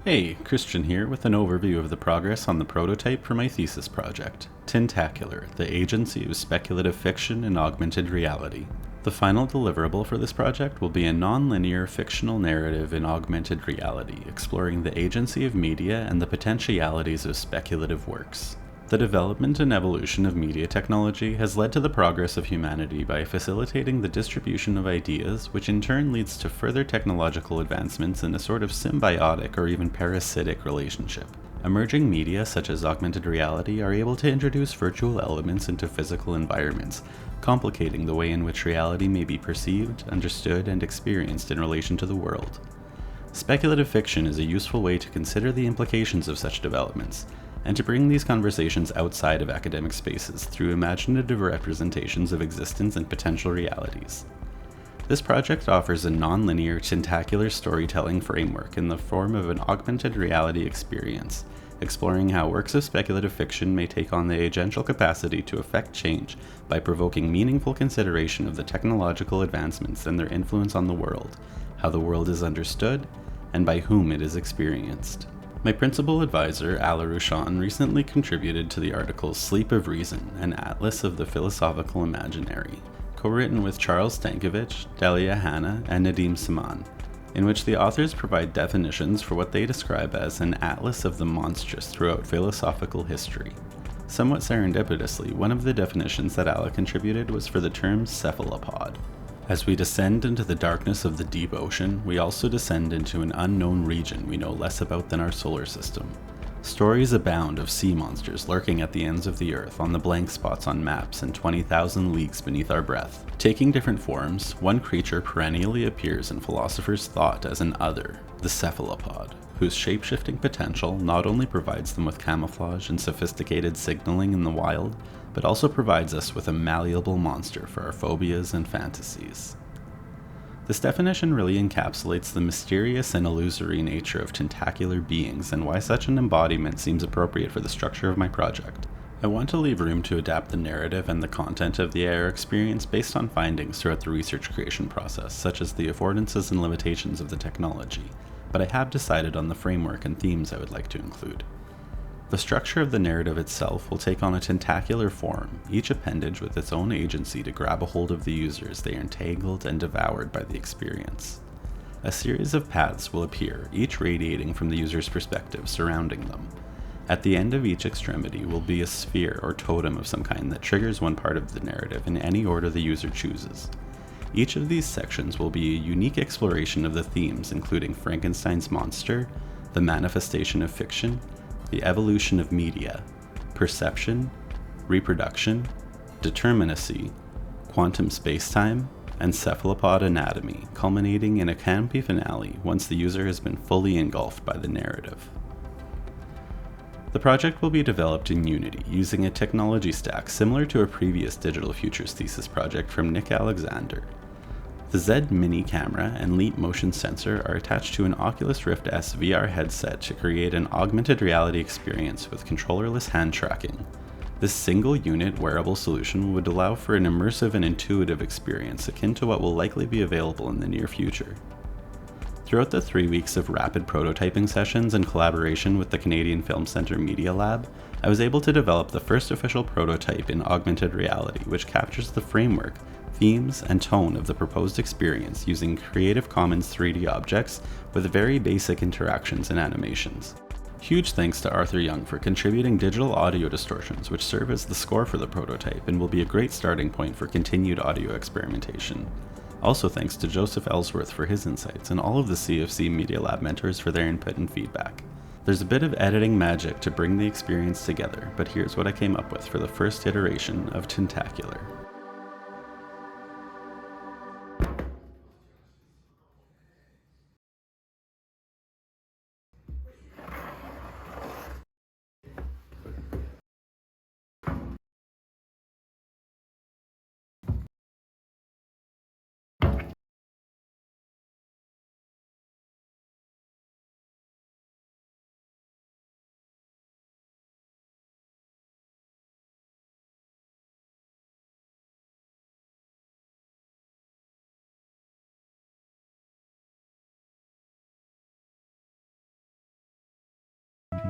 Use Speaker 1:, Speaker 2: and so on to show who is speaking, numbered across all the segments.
Speaker 1: Hey, Christian here with an overview of the progress on the prototype for my thesis project, Tentacular, the Agency of Speculative Fiction in Augmented Reality. The final deliverable for this project will be a non-linear fictional narrative in augmented reality, exploring the agency of media and the potentialities of speculative works. The development and evolution of media technology has led to the progress of humanity by facilitating the distribution of ideas, which in turn leads to further technological advancements in a sort of symbiotic or even parasitic relationship. Emerging media such as augmented reality are able to introduce virtual elements into physical environments, complicating the way in which reality may be perceived, understood, and experienced in relation to the world. Speculative fiction is a useful way to consider the implications of such developments, and to bring these conversations outside of academic spaces through imaginative representations of existence and potential realities. This project offers a non-linear, tentacular storytelling framework in the form of an augmented reality experience, exploring how works of speculative fiction may take on the agential capacity to affect change by provoking meaningful consideration of the technological advancements and their influence on the world, how the world is understood, and by whom it is experienced. My principal advisor, Ala Rushan, recently contributed to the article Sleep of Reason, an Atlas of the Philosophical Imaginary, co-written with Charles Stankiewicz, Delia Hanna, and Nadim Saman, in which the authors provide definitions for what they describe as an atlas of the monstrous throughout philosophical history. Somewhat serendipitously, one of the definitions that Ala contributed was for the term cephalopod. As we descend into the darkness of the deep ocean, we also descend into an unknown region we know less about than our solar system. Stories abound of sea monsters lurking at the ends of the earth, on the blank spots on maps, and 20,000 leagues beneath our breath. Taking different forms, one creature perennially appears in philosophers' thought as an other, the cephalopod, whose shape-shifting potential not only provides them with camouflage and sophisticated signaling in the wild, but also provides us with a malleable monster for our phobias and fantasies. This definition really encapsulates the mysterious and illusory nature of tentacular beings and why such an embodiment seems appropriate for the structure of my project. I want to leave room to adapt the narrative and the content of the AR experience based on findings throughout the research creation process, such as the affordances and limitations of the technology, but I have decided on the framework and themes I would like to include. The structure of the narrative itself will take on a tentacular form, each appendage with its own agency to grab a hold of the user as they are entangled and devoured by the experience. A series of paths will appear, each radiating from the user's perspective, surrounding them. At the end of each extremity will be a sphere or totem of some kind that triggers one part of the narrative in any order the user chooses. Each of these sections will be a unique exploration of the themes, including Frankenstein's monster, the manifestation of fiction, the evolution of media, perception, reproduction, determinacy, quantum spacetime, and cephalopod anatomy, culminating in a canopy finale once the user has been fully engulfed by the narrative. The project will be developed in Unity using a technology stack similar to a previous Digital Futures thesis project from Nick Alexander. The Z Mini camera and Leap motion sensor are attached to an Oculus Rift S VR headset to create an augmented reality experience with controllerless hand tracking. This single unit wearable solution would allow for an immersive and intuitive experience akin to what will likely be available in the near future. Throughout the 3 weeks of rapid prototyping sessions in collaboration with the Canadian Film Centre Media Lab, I was able to develop the first official prototype in augmented reality, which captures the framework, themes, and tone of the proposed experience using Creative Commons 3D objects with very basic interactions and animations. Huge thanks to Arthur Yeung for contributing digital audio distortions, which serve as the score for the prototype and will be a great starting point for continued audio experimentation. Also thanks to Joseph Ellsworth for his insights and all of the CFC Media Lab mentors for their input and feedback. There's a bit of editing magic to bring the experience together, but here's what I came up with for the first iteration of Tentacular.
Speaker 2: The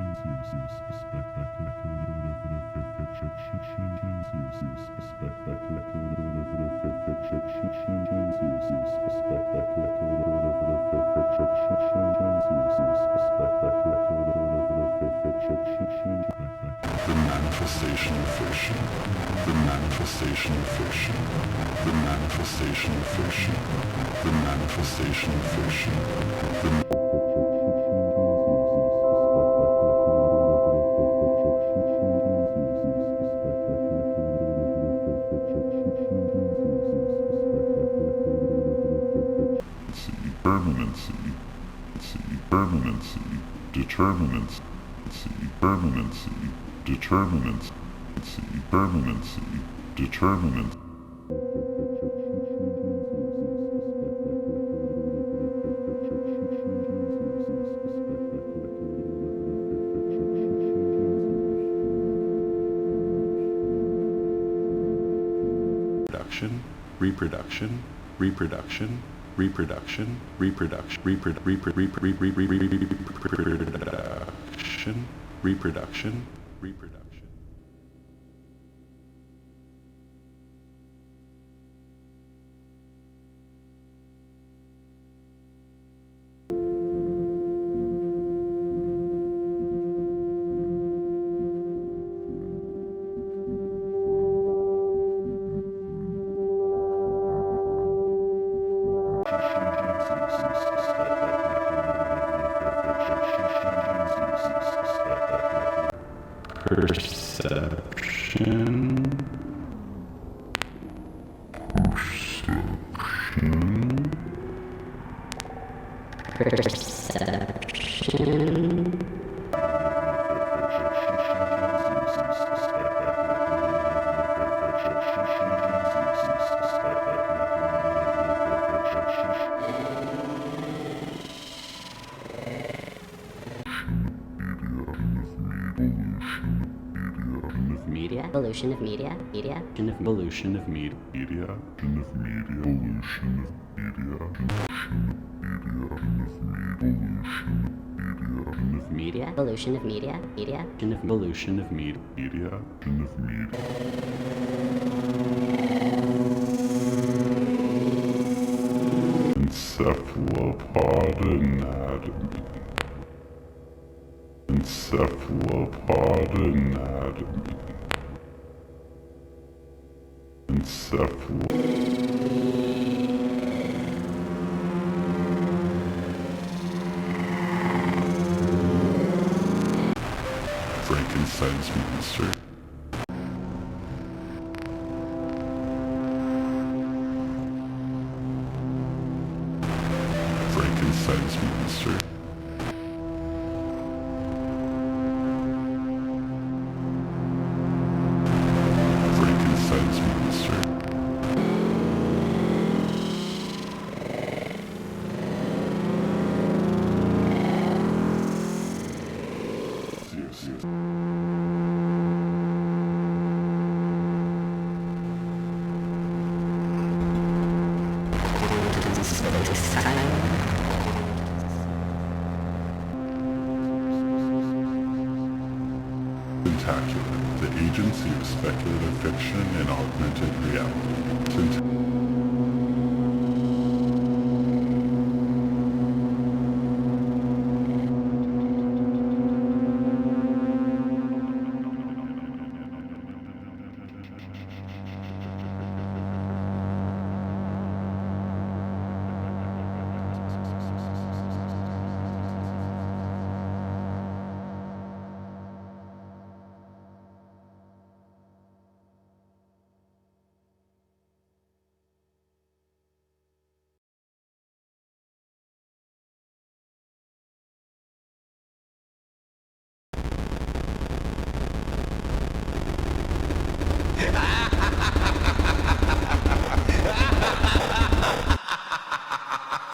Speaker 2: manifestation of fiction, the manifestation of fiction, the manifestation of fiction, the manifestation of fiction, the permanency, permanency, determinants, permanency, determinants, permanency, determinants.
Speaker 1: Reproduction, reproduction, reproduction, reproduction, reproduction, reproduction, reproduction. Perception. Media, evolution of media, media, evolution of media, media, evolution of media, evolution of media, media, evolution of media, media,
Speaker 2: Encephalopod anatomy. Encephalopod anatomy. Frankenstein's monster. Frankenstein's monster. Frankenstein's monster. Tentacular, the Agency of Speculative Fiction in Augmented Reality.